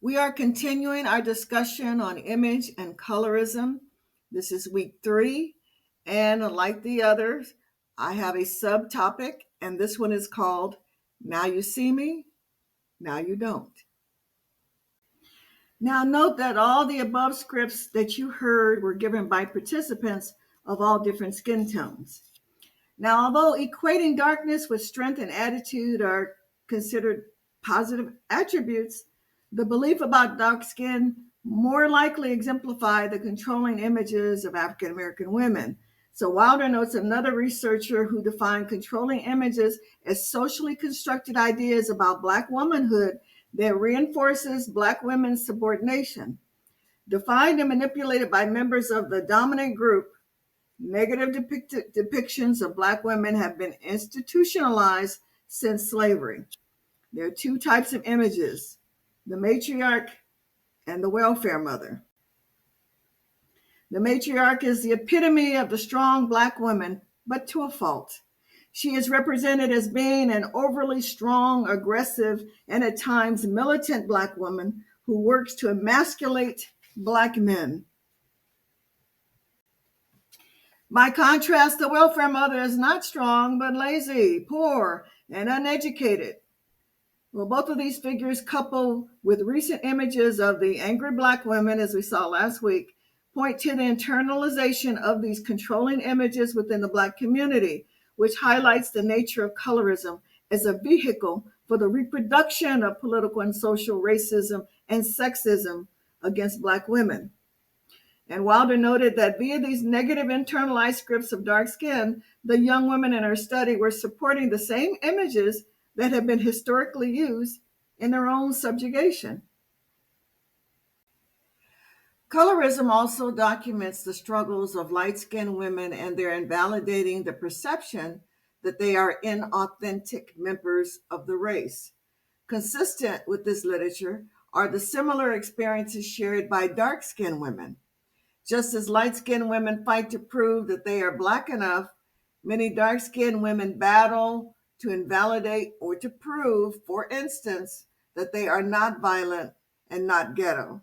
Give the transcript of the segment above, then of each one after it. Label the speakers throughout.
Speaker 1: We are continuing our discussion on image and colorism. This is week 3, and like the others, I have a subtopic, and this one is called Now You See Me, Now You Don't. Now, note that all the above scripts that you heard were given by participants of all different skin tones. Now, although equating darkness with strength and attitude are considered positive attributes, the belief about dark skin more likely exemplify the controlling images of African American women. So Wilder notes another researcher who defined controlling images as socially constructed ideas about Black womanhood that reinforces Black women's subordination. Defined and manipulated by members of the dominant group, negative depictions of Black women have been institutionalized since slavery. There are two types of images: the matriarch and the welfare mother. The matriarch is the epitome of the strong Black woman, but to a fault. She is represented as being an overly strong, aggressive, and at times militant Black woman who works to emasculate Black men. By contrast, the welfare mother is not strong, but lazy, poor, and uneducated. Well, both of these figures, coupled with recent images of the angry Black women, as we saw last week, point to the internalization of these controlling images within the Black community, which highlights the nature of colorism as a vehicle for the reproduction of political and social racism and sexism against Black women. And Wilder noted that via these negative internalized scripts of dark skin, the young women in her study were supporting the same images that have been historically used in their own subjugation. Colorism also documents the struggles of light-skinned women and their invalidating the perception that they are inauthentic members of the race. Consistent with this literature are the similar experiences shared by dark-skinned women. Just as light-skinned women fight to prove that they are Black enough, many dark-skinned women battle to invalidate or to prove, for instance, that they are not violent and not ghetto.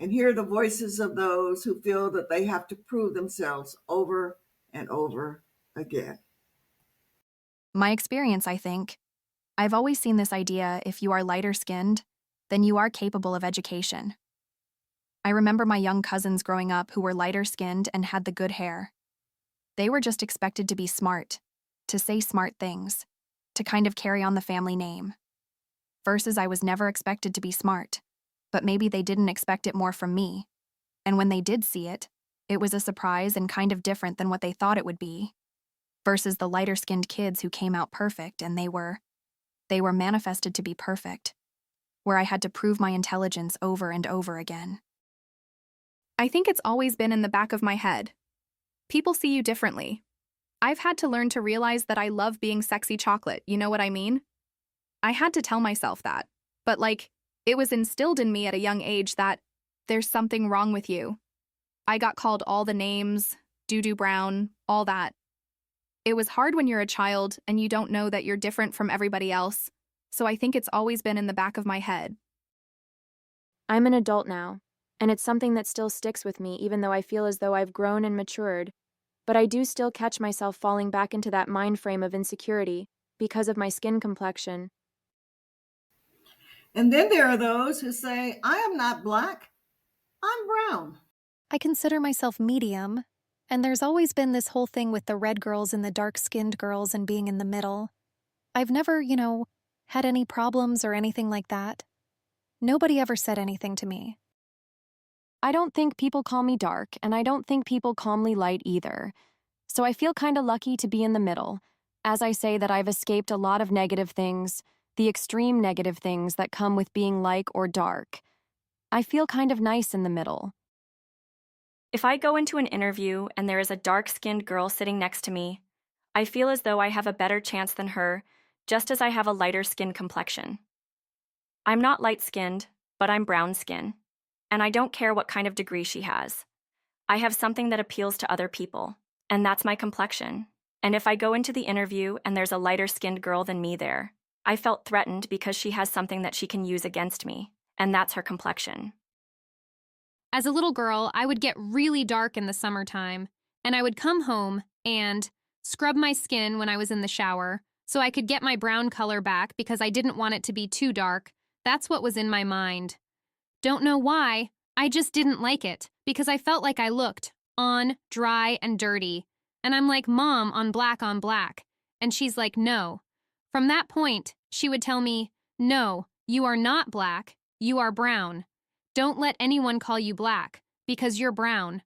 Speaker 1: And hear the voices of those who feel that they have to prove themselves over and over again.
Speaker 2: My experience, I think. I've always seen this idea: if you are lighter skinned, then you are capable of education. I remember my young cousins growing up who were lighter skinned and had the good hair. They were just expected to be smart, to say smart things, to kind of carry on the family name. Versus I was never expected to be smart, but maybe they didn't expect it more from me. And when they did see it, it was a surprise and kind of different than what they thought it would be. Versus the lighter skinned kids who came out perfect and they were manifested to be perfect, where I had to prove my intelligence over and over again.
Speaker 3: I think it's always been in the back of my head. People see you differently. I've had to learn to realize that I love being sexy chocolate, you know what I mean? I had to tell myself that, but it was instilled in me at a young age that there's something wrong with you. I got called all the names, doo-doo brown, all that. It was hard when you're a child and you don't know that you're different from everybody else, so I think it's always been in the back of my head.
Speaker 4: I'm an adult now, and it's something that still sticks with me even though I feel as though I've grown and matured, but I do still catch myself falling back into that mind frame of insecurity because of my skin complexion.
Speaker 1: And then there are those who say, I am not Black, I'm brown.
Speaker 5: I consider myself medium, and there's always been this whole thing with the red girls and the dark-skinned girls and being in the middle. I've never, had any problems or anything like that. Nobody ever said anything to me.
Speaker 4: I don't think people call me dark, and I don't think people call me light either. So I feel kinda lucky to be in the middle. As I say that I've escaped a lot of negative things, the extreme negative things that come with being light or dark. I feel kind of nice in the middle.
Speaker 6: If I go into an interview and there is a dark-skinned girl sitting next to me, I feel as though I have a better chance than her, just as I have a lighter skin complexion. I'm not light-skinned, but I'm brown skin, and I don't care what kind of degree she has. I have something that appeals to other people, and that's my complexion. And if I go into the interview and there's a lighter-skinned girl than me there, I felt threatened because she has something that she can use against me, and that's her complexion.
Speaker 3: As a little girl, I would get really dark in the summertime, and I would come home and scrub my skin when I was in the shower so I could get my brown color back because I didn't want it to be too dark. That's what was in my mind. Don't know why, I just didn't like it because I felt like I looked dry and dirty. And I'm like, Mom, on black. And she's like, no. From that point, she would tell me, no, you are not black, you are brown. Don't let anyone call you black because you're brown.